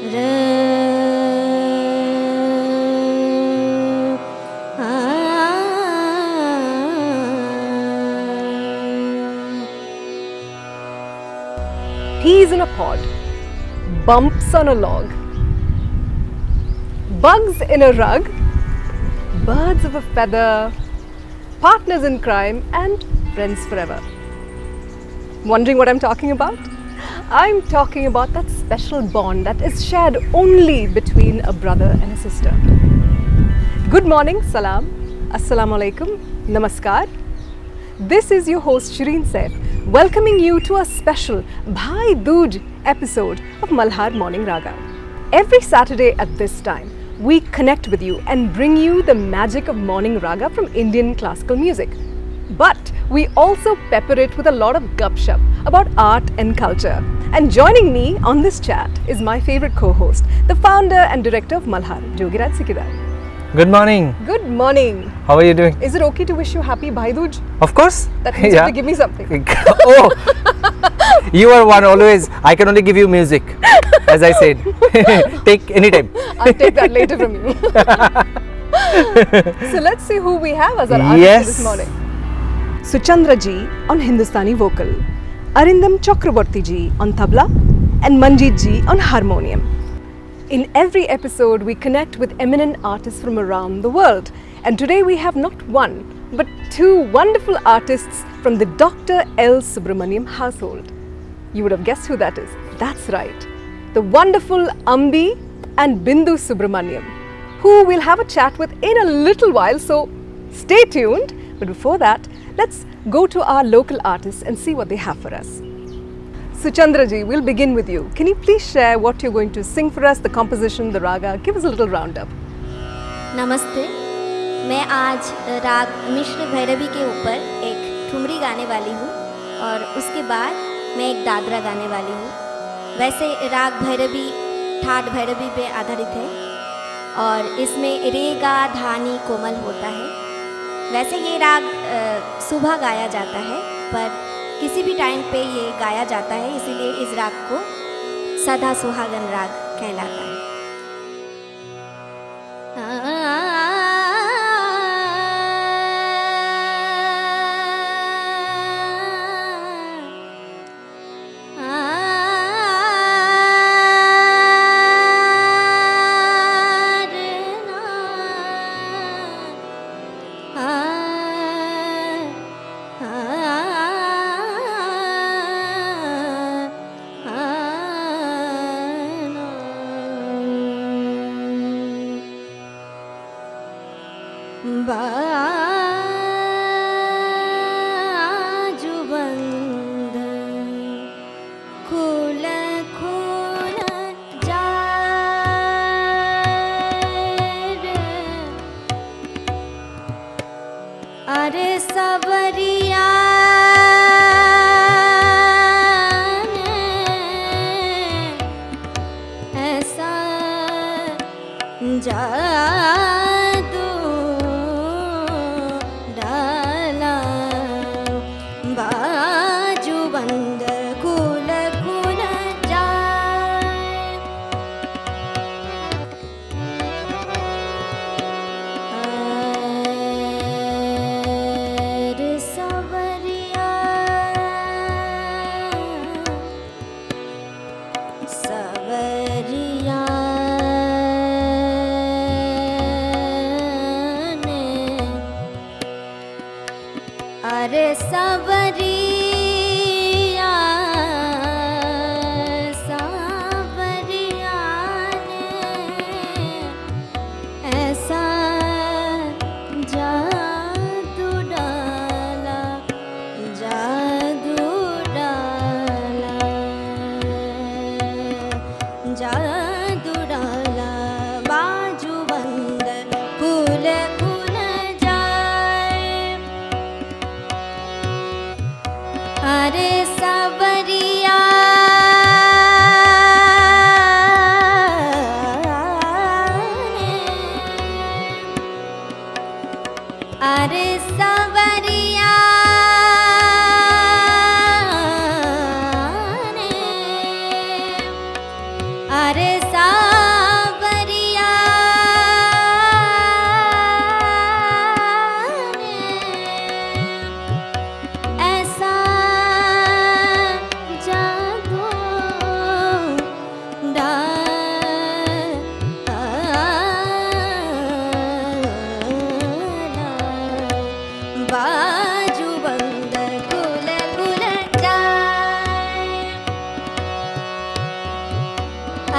Peas in a pod, bumps on a log, bugs in a rug, birds of a feather, partners in crime and friends forever. Wondering what I'm talking about? I'm talking about that special bond that is shared only between a brother and a sister. Good morning, salam, assalamu alaikum, namaskar. This is your host Shireen Saif, welcoming you to a special Bhai Dooj episode of Malhaar Morning Raga. Every Saturday at this time, we connect with you and bring you the magic of morning raga from Indian classical music. But we also pepper it with a lot of gup-shup about art and culture. And joining me on this chat is my favorite co-host, the founder and director of Malhaar, Jogiraj Sikidar. Good morning. Good morning. How are you doing? Is it okay to wish you happy Bhai Dooj? Of course. That means you have to give me something. Oh, you are one always. I can only give you music, as I said. Take any time. I'll take that later from you. So let's see who we have as our artist this morning. Suchandra ji on Hindustani vocal, Arindam Chakravarty ji on Tabla, and Manjeet ji on Harmonium. In every episode, we connect with eminent artists from around the world. And today we have not one, but two wonderful artists from the Dr. L. Subramaniam household. You would have guessed who that is. That's right. The wonderful Ambi and Bindu Subramaniam, who we'll have a chat with in a little while, so stay tuned. But before that, let's go to our local artists and see what they have for us. Suchandra ji, we'll begin with you. Can you please share what you're going to sing for us, the composition, the raga? Give us a little roundup. नमस्ते, मैं आज राग मिश्र भैरवी के ऊपर एक ठुमरी गाने वाली हूँ और उसके बाद मैं एक दादरा गाने वाली हूँ। वैसे राग भैरवी ठाट भैरवी पे आधारित है और इसमें रे गा धानी कोमल होता है। वैसे ये राग सुबह गाया जाता है, पर किसी भी टाइम पे ये गाया जाता है, इसीलिए इस राग को सदा सुहागन राग कहलाता है। बाजुबंद खुल खुल जार अरे सबरिया ऐसा जादू डाला बाजुबंद खुल खुल जाए अरे सबरिया सबरिया अरे सबरिया सबरिया ने ऐसा जादू डाला जादू डाला जादू डाला बाजुबंद खुल खुल जाए अरे सबरिया अरे सबरिया अरे सा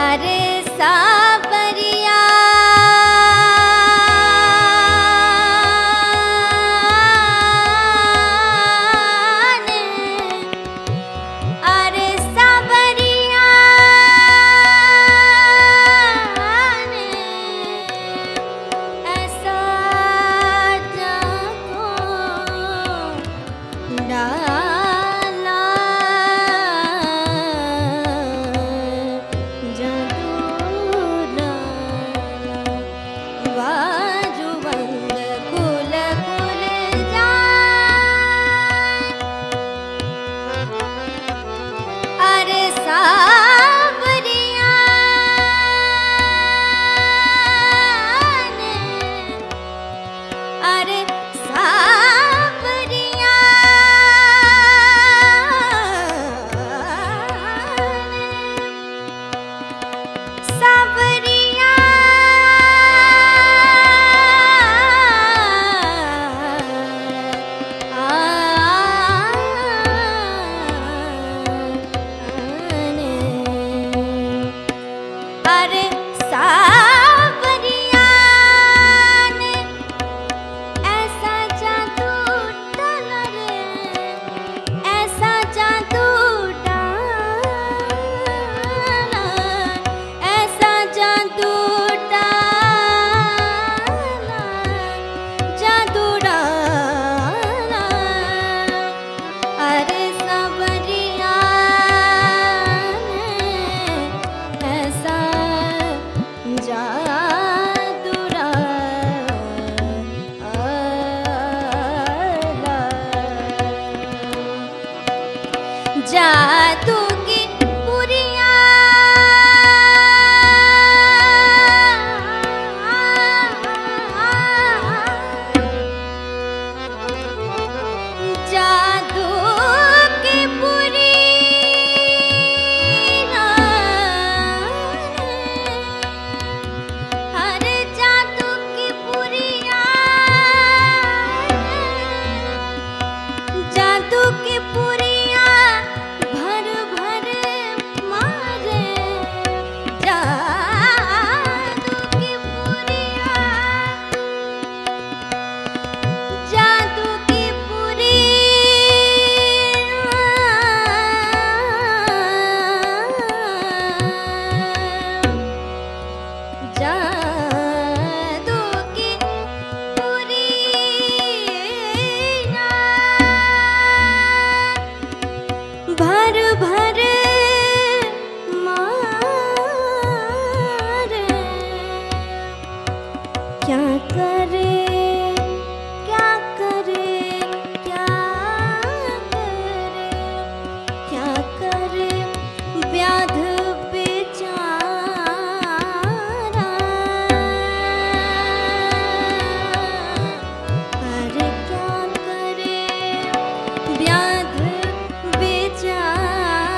अरे सावरिया ने, अरे सावरिया ने, ऐसा जाको डाला जादू की पुरिया जादू की पुरिया अरे जादू की पुरिया जादू की पुरिया भर भर मारे जादू की पुरिया जादू की पुरिया जादू की पुरिया भर भर मारे क्या करे क्या करे क्या करे क्या करे व्याध बेचारा अरे क्या करे व्याध बेचारा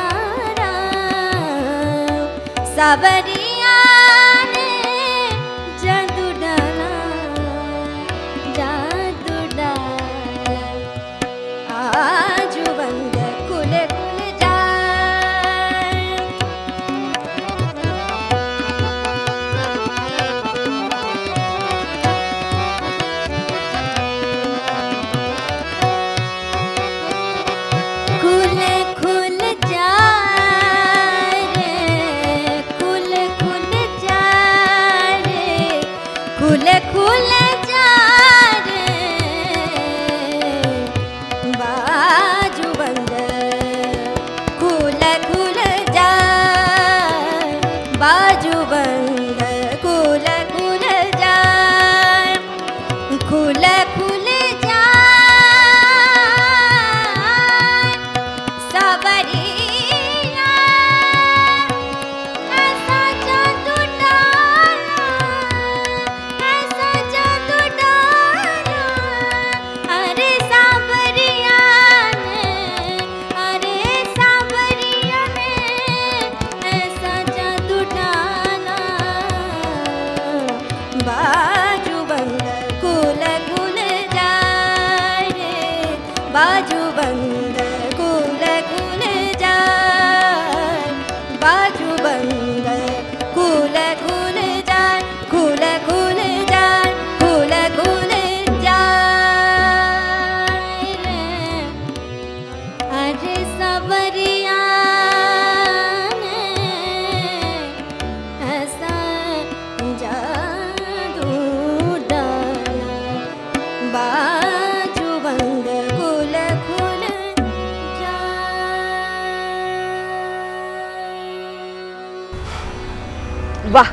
सावरिया ने जादू डाला आज बंद कुल कुल जाए खुल खुल जाए रे खुल खुल जाए रे खुल खुल जाए रे बाजू बंद खुल खुल जाए बाजू बंद खुल खुल जाए खुल खुल जाए सावरिया ऐसा जादू डाला ऐसा जादू डाला अरे सावरिया ने ऐसा जादू डाला Wah!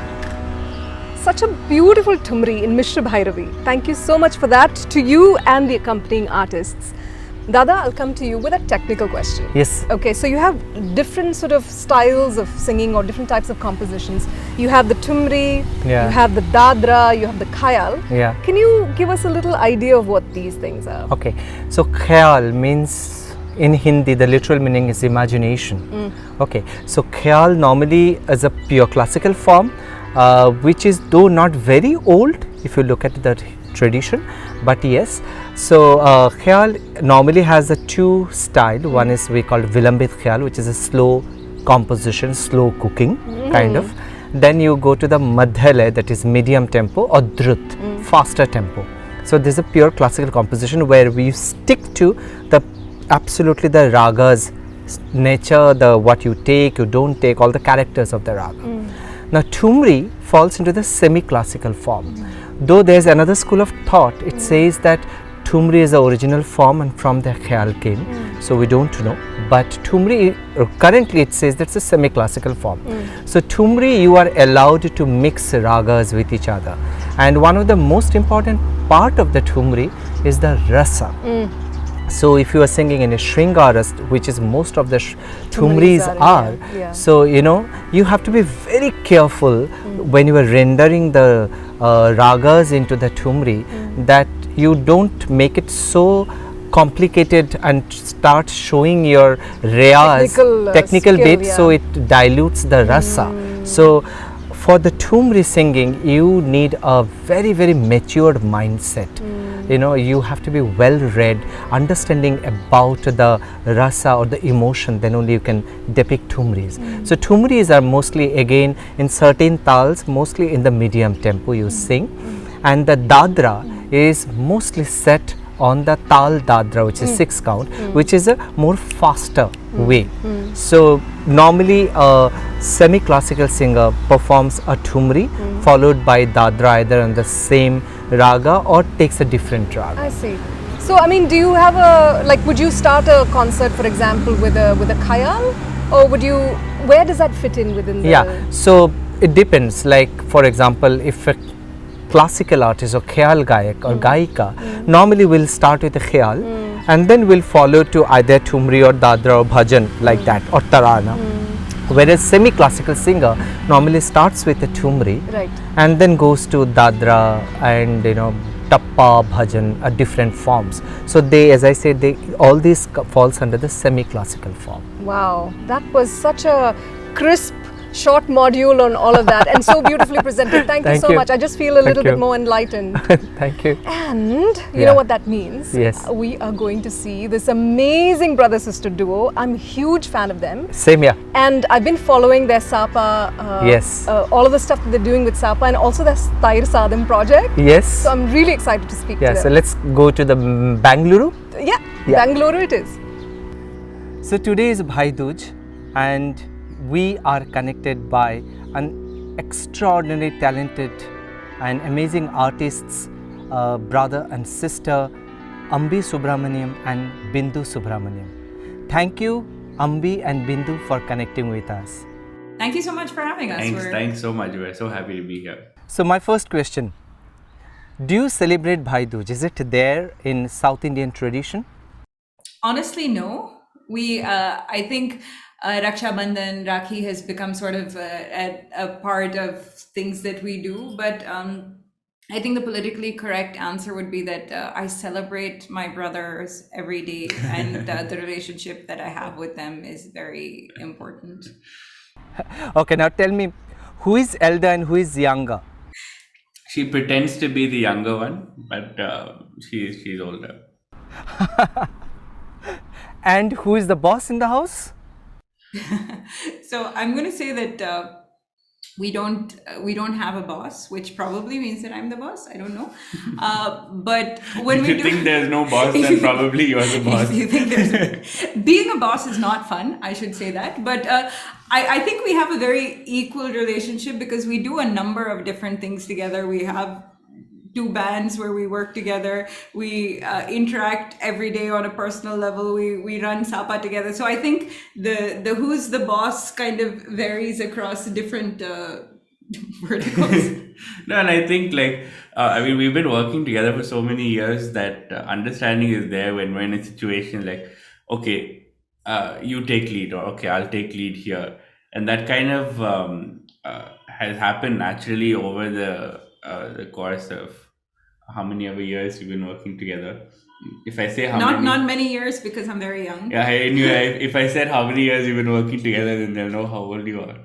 Such a beautiful Thumri in Mishra Bhairavi. Thank you so much for that to you and the accompanying artists. Dada, I'll come to you with a technical question. Yes. Okay, so you have different sort of styles of singing or different types of compositions. You have the Thumri, Yeah. you have the Dadra, you have the Khayal. Yeah. Can you give us a little idea of what these things are? Okay, so khayal means in Hindi the literal meaning is imagination. Okay, so khayal normally is a pure classical form, which is though not very old if you look at the tradition, but yes. So khayal normally has a two style. One is we call vilambit khayal, which is a slow composition, slow cooking kind of. Then you go to the madhyalaya, that is medium tempo, or drut, faster tempo. So this is a pure classical composition where we stick to the absolutely the raga's nature, the what you take, you don't take, all the characters of the raga. Now Thumri falls into the semi-classical form. Though there is another school of thought, it says that Thumri is the original form and from the khayal came. So we don't know. But Thumri, currently it says that's a semi-classical form. So Thumri, you are allowed to mix ragas with each other. And one of the most important part of the Thumri is the rasa. So if you are singing in a Shringaras, which is most of the Thumris are, yeah. so you know, you have to be very careful when you are rendering the ragas into the Thumri, that you don't make it so complicated and start showing your reyas, technical skill, bits, so it dilutes the rasa. So for the Thumri singing, you need a very, very matured mindset. You know, you have to be well read, understanding about the rasa or the emotion, then only you can depict Thumris. So Thumris are mostly again in certain tals, mostly in the medium tempo you sing, and the Dadra is mostly set on the tal Dadra, which is 6 count, which is a more faster way. So normally a semi-classical singer performs a Thumri followed by Dadra either on the same raga or takes a different raga. I see. So I mean, do you have a, like, would you start a concert, for example, with a khayal, or would you, where does that fit in within the? Yeah, so it depends. Like for example, if a classical artist or khayal gayak or gaika normally will start with a khayal and then will follow to either Thumri or Dadra or bhajan like that, or tarana. Whereas semi-classical singer normally starts with a Thumri, Right. and then goes to Dadra and you know tappa, bhajan, different forms. So they, as I said, they all these falls under the semi-classical form. Wow, that was such a crisp, short module on all of that, and so beautifully presented. Thank you Thank so you. much. I just feel a little you. bit more enlightened. Thank you. And you Yeah. know what that means? Yes. We are going to see this amazing brother-sister duo. I'm a huge fan of them. Same here. And I've been following their Sapa, Yes. all of the stuff that they're doing with Sapa, and also their Stair Sadam project. Yes. So I'm really excited to speak Yeah, to so them. let's go to the Bangalore. Yeah, Yeah. Bangalore it is. So today is Bhai Dooj and we are connected by an extraordinarily talented and amazing artists, brother and sister, Ambi Subramaniam and Bindu Subramaniam. Thank you, Ambi and Bindu, for connecting with us. Thank you so much for having us. Thanks so much. We're so happy to be here. So my first question, do you celebrate Bhai Dooj? Is it there in South Indian tradition? Honestly, no. I think Raksha Bandhan, Rakhi has become sort of a part of things that we do. But I think the politically correct answer would be that I celebrate my brothers every day, and the relationship that I have with them is very important. Okay, now tell me, who is elder and who is younger? She pretends to be the younger one, but she's older. And who is the boss in the house? So I'm going to say that we don't have a boss, which probably means that I'm the boss. I don't know. But when If we you think there's no boss, then probably you're the boss. If you think being a boss is not fun, I should say that. But I think we have a very equal relationship because we do a number of different things together. We have 2 bands where we work together. We interact every day on a personal level. We run Sapa together. So I think the who's the boss kind of varies across different verticals. No, and I think like I mean we've been working together for so many years that understanding is there when we're in a situation like okay, you take lead or okay, I'll take lead here, and that kind of has happened naturally over the course of how many ever years we've been working together. If I say how Not many, many years because I'm very young. yeah, I knew if I said how many years we've been working together, then they'll know how old you are.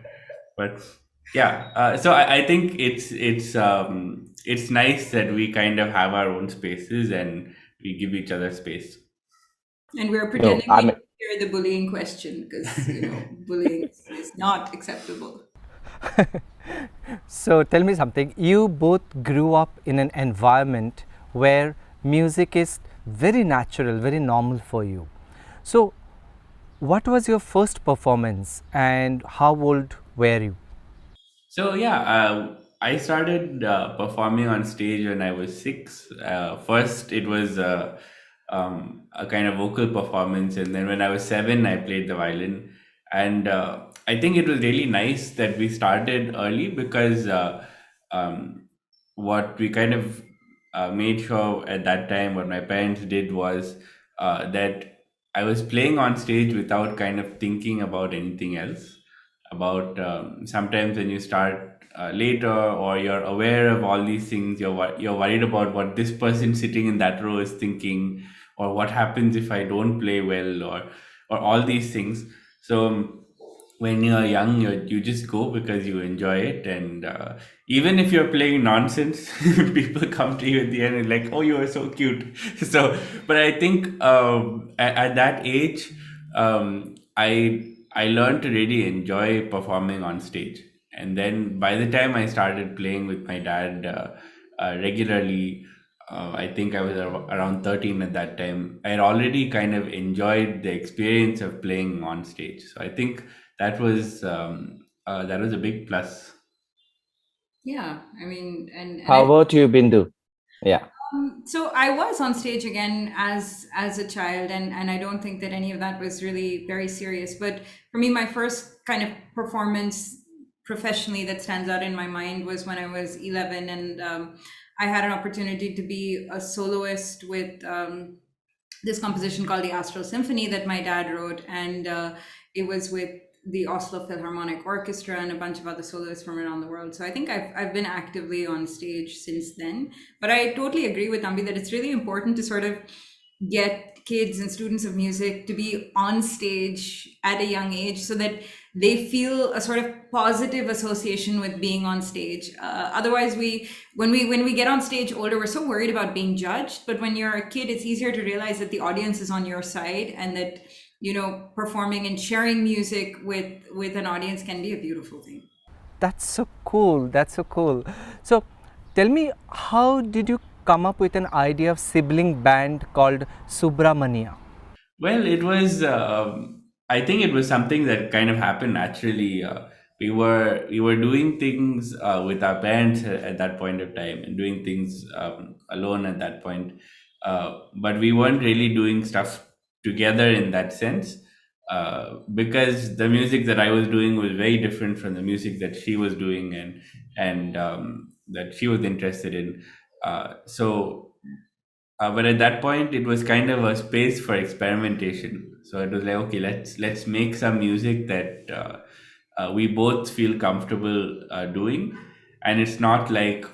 But yeah, so I think it's nice that we kind of have our own spaces and we give each other space. And we're No, pretending I we mean, didn't hear the bullying question because, bullying is not acceptable. so tell me something. You both grew up in an environment where music is very natural, very normal for you. So, what was your first performance and how old were you? So yeah, I started performing on stage when I was 6. First, it was a kind of vocal performance, and then when I was 7, I played the violin. And I think it was really nice that we started early because um, what we kind of made sure at that time, what my parents did was that I was playing on stage without kind of thinking about anything else about sometimes when you start later or you're aware of all these things you're worried about what this person sitting in that row is thinking or what happens if I don't play well or all these things. So when you're young you just go because you enjoy it, and even if you're playing nonsense people come to you at the end and like, oh, you are so cute. So but I think at that age I learned to really enjoy performing on stage. And then by the time I started playing with my dad regularly, I think I was around 13 at that time. I had already kind of enjoyed the experience of playing on stage. So I think that was a big plus. Yeah, I mean, and How I about you, Bindu? Yeah. so I was on stage again as a child, and I don't think that any of that was really very serious. But for me, my first kind of performance professionally that stands out in my mind was when I was 11, and I had an opportunity to be a soloist with this composition called the Astral Symphony that my dad wrote, and it was with the Oslo Philharmonic Orchestra and a bunch of other soloists from around the world. So I think I've been actively on stage since then. But I totally agree with Ambi that it's really important to sort of get kids and students of music to be on stage at a young age so that they feel a sort of positive association with being on stage. Otherwise, when we get on stage older, we're so worried about being judged. But when you're a kid, it's easier to realize that the audience is on your side, and that performing and sharing music with an audience can be a beautiful thing. That's so cool. That's so cool. So, tell me, how did you come up with an idea of sibling band called Subramanya? Well, it was. I think it was something that kind of happened naturally. We were doing things with our parents at that point of time, and doing things alone at that point. But we weren't really doing stuff together in that sense, because the music that I was doing was very different from the music that she was doing, and that she was interested in. But at that point, it was kind of a space for experimentation. So it was like, okay, let's make some music that we both feel comfortable doing, and it's not like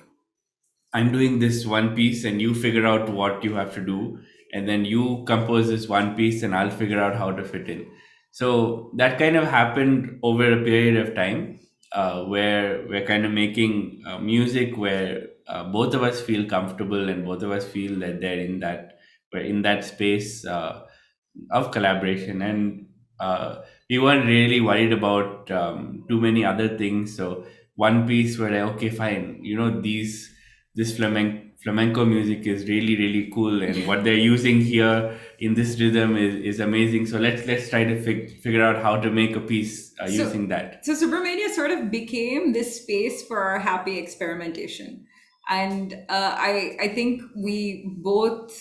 I'm doing this one piece and you figure out what you have to do, and then you compose this one piece and I'll figure out how to fit in. So that kind of happened over a period of time, where we're kind of making music where both of us feel comfortable and both of us feel that we're in that space of collaboration, and we weren't really worried about too many other things. So one piece where like, okay, fine, this flamenco music is really really cool, and what they're using here in this rhythm is amazing. So let's try to figure out how to make a piece So, using that. so Subramania sort of became this space for our happy experimentation, and I think we both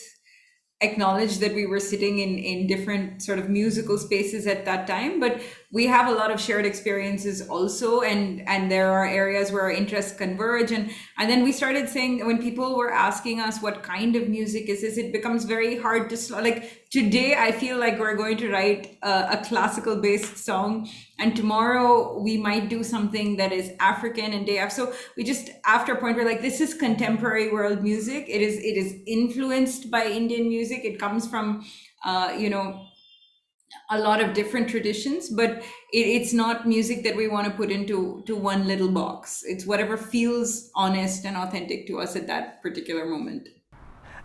acknowledge that we were sitting in different sort of musical spaces at that time, but we have a lot of shared experiences also, and there are areas where our interests converge. And then we started saying, when people were asking us what kind of music is this, it becomes very hard to like today I feel like we're going to write a classical based song, and tomorrow we might do something that is African, and day after. So we just, after a point, we're like, this is contemporary world music. It is influenced by Indian music. It comes from a lot of different traditions, but it's not music that we want to put into one little box. It's whatever feels honest and authentic to us at that particular moment.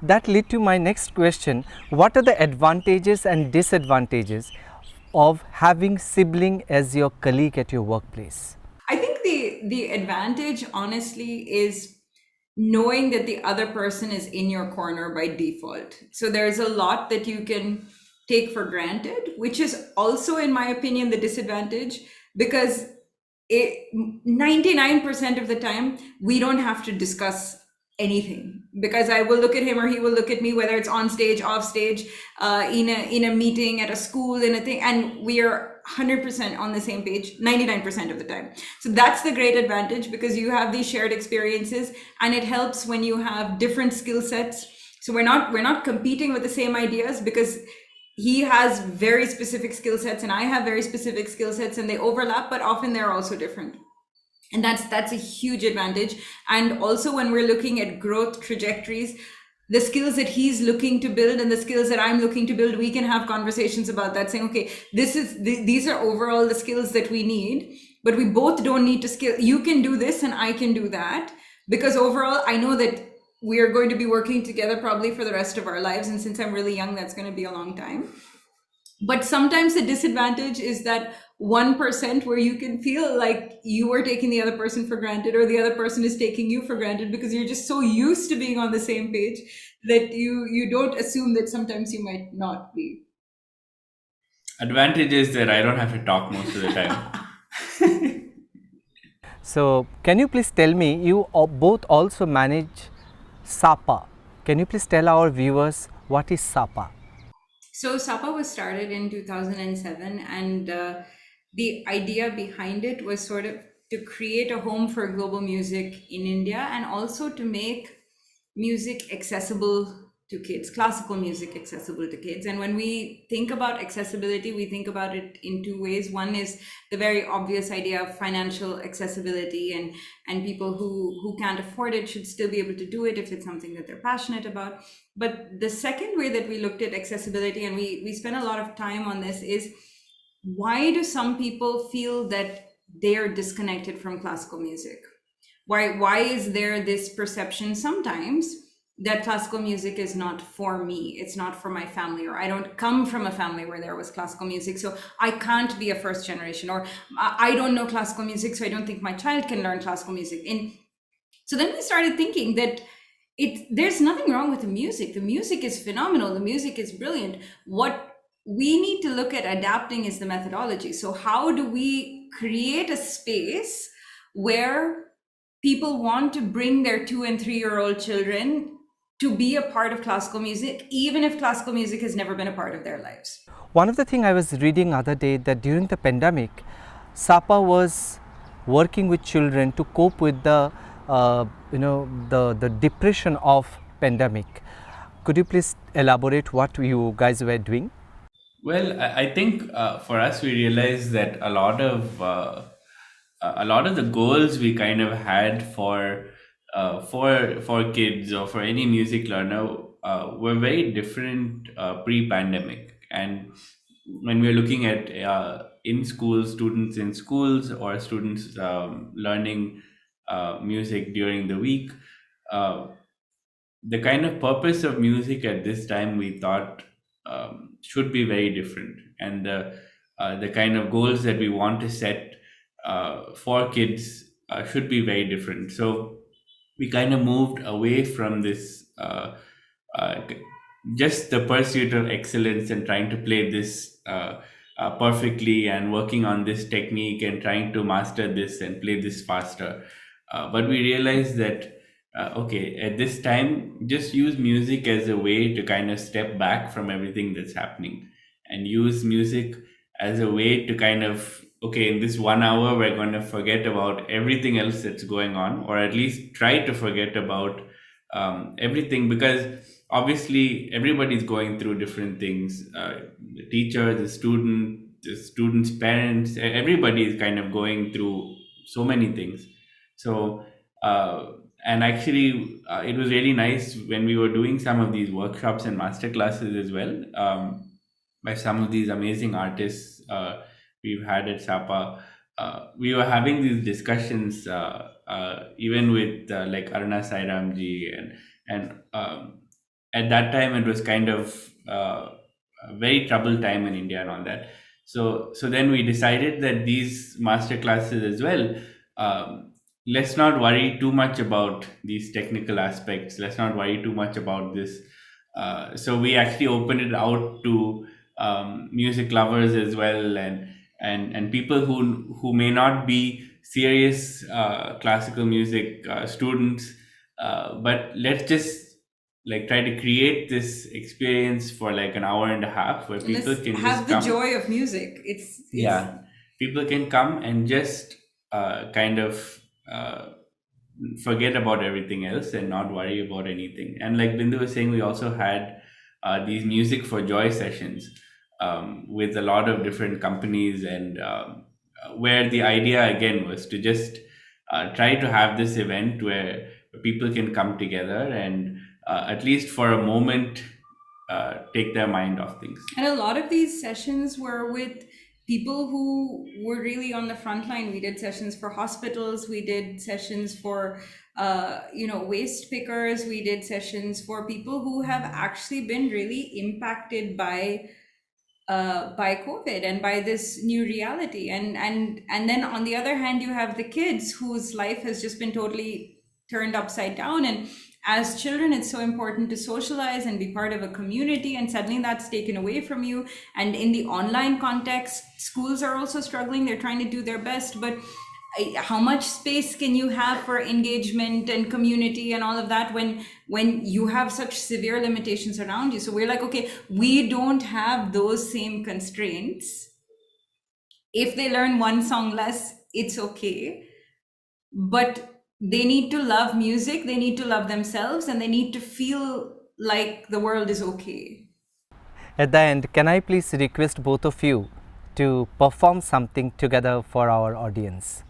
That lead to my next question. What are the advantages and disadvantages of having sibling as your colleague at your workplace? I think the advantage, honestly, is knowing that the other person is in your corner by default. So there's a lot that you can take for granted, which is also, in my opinion, the disadvantage, because 99% of the time we don't have to discuss anything, because I will look at him or he will look at me, whether it's on stage, off stage, in a meeting, at a school, in a thing, and we are 100% on the same page 99% of the time. So that's the great advantage, because you have these shared experiences, and it helps when you have different skill sets. So we're not competing with the same ideas, because he has very specific skill sets and I have very specific skill sets, and they overlap, but often they're also different. And that's a huge advantage. And also, when we're looking at growth trajectories, the skills that he's looking to build and the skills that I'm looking to build, we can have conversations about that, saying, okay, these are overall the skills that we need, but we both don't need to skill. You can do this and I can do that, because overall I know that we are going to be working together probably for the rest of our lives. And since I'm really young, that's going to be a long time. But sometimes the disadvantage is that 1% where you can feel like you are taking the other person for granted, or the other person is taking you for granted, because you're just so used to being on the same page that you don't assume that sometimes you might not be. Advantage is that I don't have to talk most of the time. So, can you please tell me, you both also manage SAPA. Can you please tell our viewers what is SAPA? So SAPA was started in 2007, and the idea behind it was sort of to create a home for global music in India, and also to make music accessible to kids, classical music accessible to kids. And when we think about accessibility, we think about it in two ways. One is the very obvious idea of financial accessibility, and people who can't afford it should still be able to do it if it's something that they're passionate about. But the second way that we looked at accessibility, and we spent a lot of time on this, is why do some people feel that they are disconnected from classical music? Why is there this perception sometimes that classical music is not for me, it's not for my family, or I don't come from a family where there was classical music, so I can't be a first generation, or I don't know classical music, so I don't think my child can learn classical music. And so then we started thinking that there's nothing wrong with the music. The music is phenomenal, the music is brilliant. What we need to look at adapting is the methodology. So how do we create a space where people want to bring their 2 and 3-year-old children to be a part of classical music, even if classical music has never been a part of their lives? One of the things I was reading other day, that during the pandemic, SAPA was working with children to cope with the the depression of pandemic. Could you please elaborate what you guys were doing? Well, I think for us, we realized that a lot of the goals we kind of had for kids or for any music learner were very different pre-pandemic. And when we're looking at in schools, students in schools, or students learning music during the week, uh, the kind of purpose of music at this time we thought should be very different, and the kind of goals that we want to set for kids should be very different. So we kind of moved away from this uh, just the pursuit of excellence and trying to play this perfectly and working on this technique and trying to master this and play this faster. But we realized that okay, at this time, just use music as a way to kind of step back from everything that's happening, and use music as a way to kind of, okay, in this 1 hour, we're going to forget about everything else that's going on, or at least try to forget about everything, because obviously everybody's going through different things. The teacher, the student's parents, everybody is kind of going through so many things. So, and actually, it was really nice when we were doing some of these workshops and master classes as well, by some of these amazing artists we've had at Sapa. We were having these discussions, even with like Aruna Sairamji, and at that time it was kind of a very troubled time in India and all that. So then we decided that these master classes as well, let's not worry too much about these technical aspects. Let's not worry too much about this. So we actually opened it out to music lovers as well, and people who may not be serious classical music students, but let's just like try to create this experience for like an hour and a half where people Let's can have just the come. joy of music. It's Yeah, people can come and just kind of forget about everything else and not worry about anything. And like Bindu was saying, we also had these music for joy sessions with a lot of different companies, and where the idea again was to just try to have this event where people can come together and at least for a moment take their mind off things. And a lot of these sessions were with people who were really on the front line. We did sessions for hospitals, we did sessions for waste pickers, we did sessions for people who have actually been really impacted by COVID and by this new reality. And then on the other hand, you have the kids whose life has just been totally turned upside down. And as children, it's so important to socialize and be part of a community, and suddenly that's taken away from you. And in the online context, schools are also struggling. They're trying to do their best, but how much space can you have for engagement and community and all of that when you have such severe limitations around you? So we're like, okay, we don't have those same constraints. If they learn one song less, it's okay, but they need to love music, they need to love themselves, and they need to feel like the world is okay. At the end, can I please request both of you to perform something together for our audience?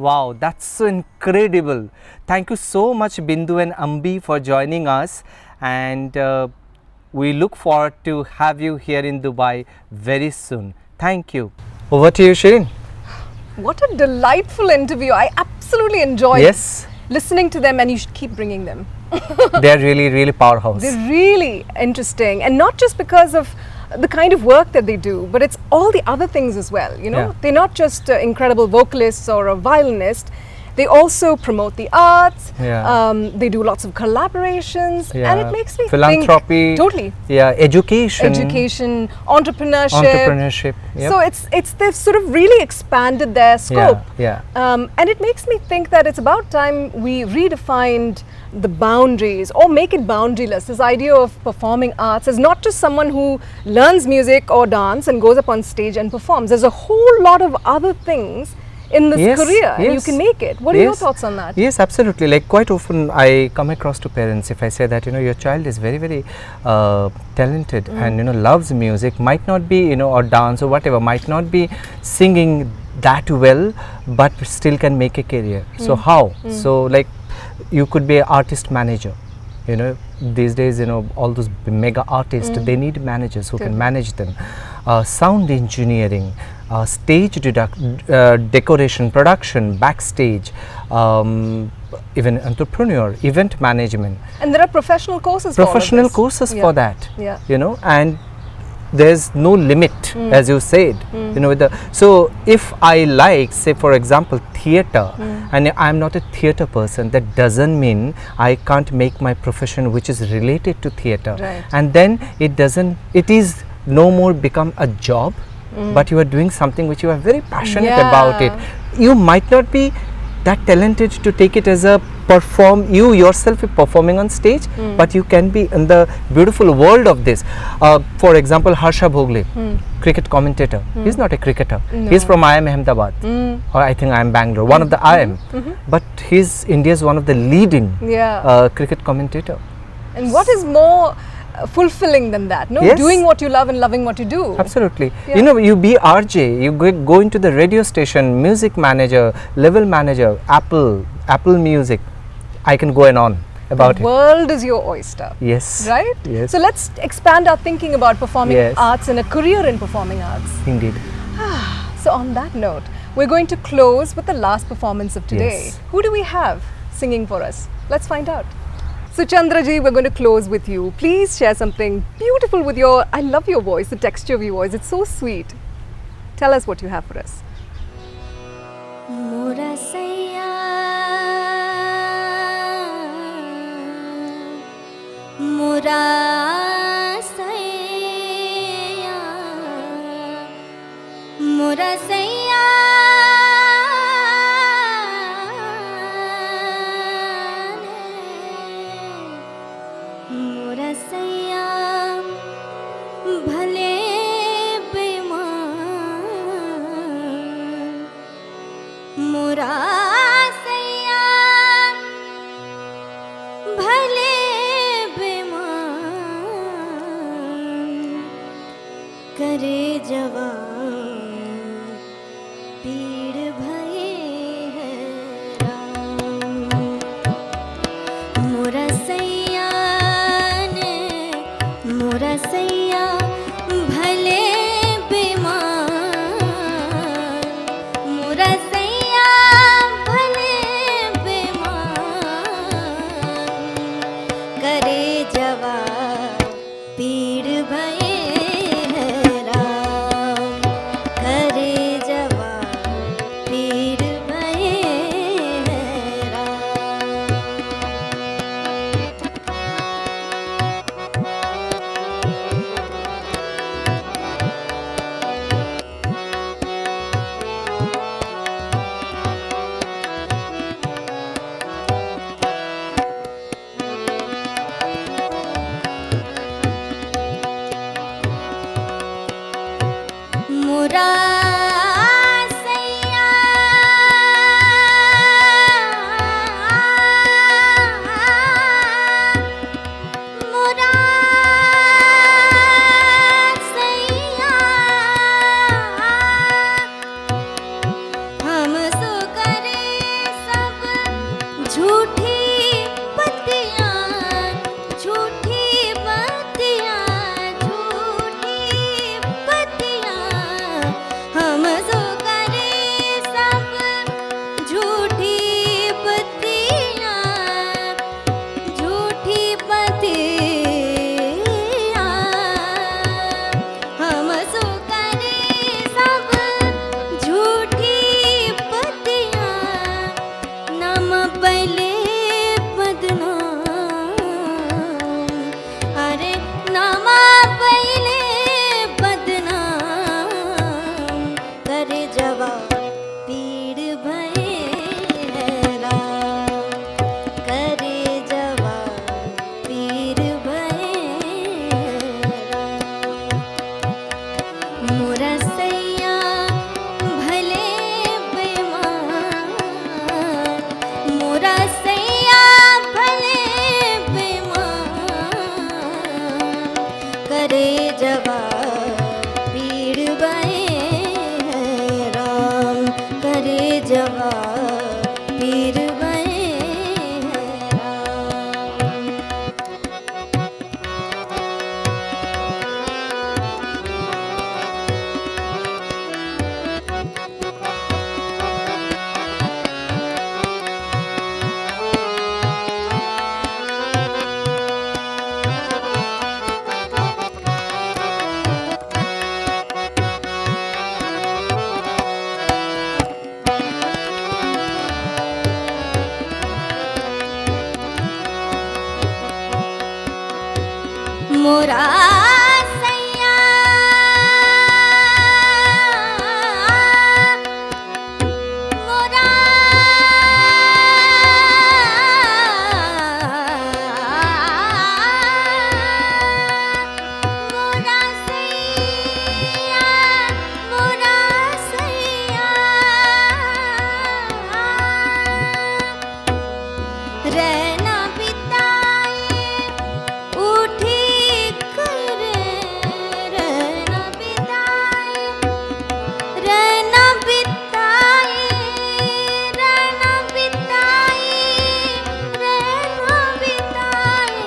Wow, that's so incredible. Thank you so much, Bindu and Ambi, for joining us, and we look forward to have you here in Dubai very soon. Thank you. Over to you, Shirin. What a delightful interview. I absolutely enjoyed Yes, listening to them, and you should keep bringing them. they're really powerhouse. They're really interesting, and not just because of the kind of work that they do, but it's all the other things as well. You know, Yeah. they're not just incredible vocalists or a violinist. They also promote the arts. Yeah. They do lots of collaborations, and Yeah. it makes me Philanthropy. think totally Yeah, education, entrepreneurship. Yep. So it's they've sort of really expanded their scope. Yeah. And it makes me think that it's about time we redefined the boundaries or make it boundaryless. This idea of performing arts as not just someone who learns music or dance and goes up on stage and performs. There's a whole lot of other things in this career, and you can make it. What are your thoughts on that? Yes, absolutely. Like quite often I come across to parents, if I say that, you know, your child is very talented and, you know, loves music, might not be, you know, or dance or whatever, might not be singing that well, but still can make a career. So how? So like you could be an artist manager. You know, these days, you know, all those mega artists, they need managers who can manage them. Sound engineering, stage decoration, production, backstage, even entrepreneur, event management. And there are professional courses for all of Professional this. courses for that. Yeah. You know, and there's no limit, as you said. You know, so if I like, say for example, theatre, and I'm not a theatre person, that doesn't mean I can't make my profession which is related to theatre. Right. And then it is no more become a job, but you are doing something which you are very passionate about it. You might not be that talented to take it as a you yourself performing on stage, but you can be in the beautiful world of this. For example, Harsha Bhogle, cricket commentator. He's not a cricketer. He's from IIM Ahmedabad, or I think IIM Bangalore, one of the IIM. But he's India's one of the leading cricket commentator. And what is more fulfilling than that? No, Yes. doing what you love and loving what you do. Absolutely. You know, you be RJ, you go into the radio station, music manager, level manager, Apple Music. I can go on about The world is your oyster. Yes. Right? Yes. So let's expand our thinking about performing Yes. arts and a career in performing arts. Indeed. So on that note, we're going to close with the last performance of today. Yes. Who do we have singing for us? Let's find out. Suchandra ji, we're going to close with you. Please share something beautiful with I love your voice, the texture of your voice. It's so sweet. Tell us what you have for us. मोरा सैया मोरा सैया मोरा सैया मोरा सैया भले मोरा सैया भले बेमान करे जवान पीड़ भये है राम मोरा सैया ने मोरा सैया भले बेमान मोरा सैया भले बेमान करे जवान पीड़ भये है राम करे जवान नाम सो करे सब झूठी पतियाँ, नाम पहले बदनाम, अरे नाम पहले बदनाम, करे जवाब पीड़ भये हैरान, करे जवाब पीर भये हैरान। मोरा सैया भले बेईमान, मोरा सैया भले बेईमान, करे जवाब पीड़ भये हैरान, करे जवाब पीर भये हैरान। मोरा सैया मोरा मोरा सैया मोरा सैया रहना बिताए उठी करे, रहना बिताए, रहना बिताए, रहना बिताए, रहना बिताए,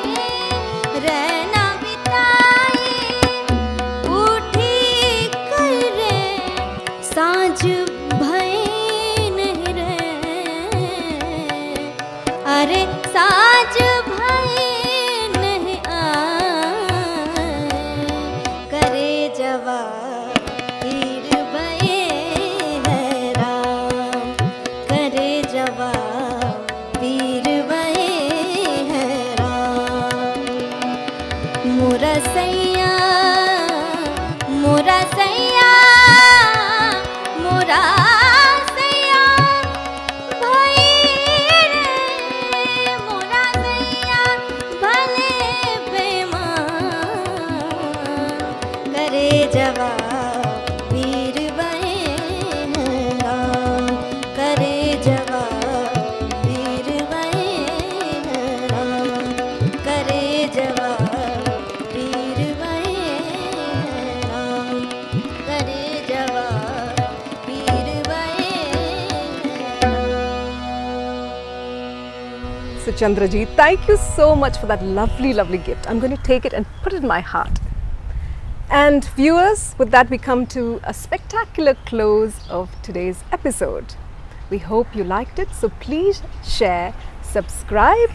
रहना बिताए, उठी करे, साँझ भई नहीं रे, अरे साँझ भई नहीं आए, करे जवाब पीर भये हैरान, करे जवाब पीर भये हैरान। मोरा सैया मोरा सैया मोरा सैया भई रे, मोरा सैया भले बेईमान, करे जवाब पीर भये हैरान, करे जवाब पीर भये हैरान, करे जवाब पीर भये हैरान, करे जवाब पीर भये हैरान। Suchandra ji, thank you so much for that lovely, lovely gift. I'm going to take it and put it in my heart. And viewers, with that we come to a spectacular close of today's episode. We hope you liked it, so please share, subscribe,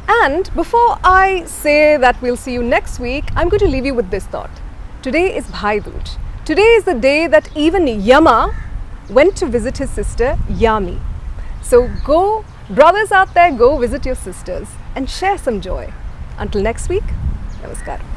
and before I say that we'll see you next week, I'm going to leave you with this thought. Today is Bhai Dooj. Today is the day that even Yama went to visit his sister Yami. So go, brothers out there, go visit your sisters and share some joy. Until next week, namaskaram.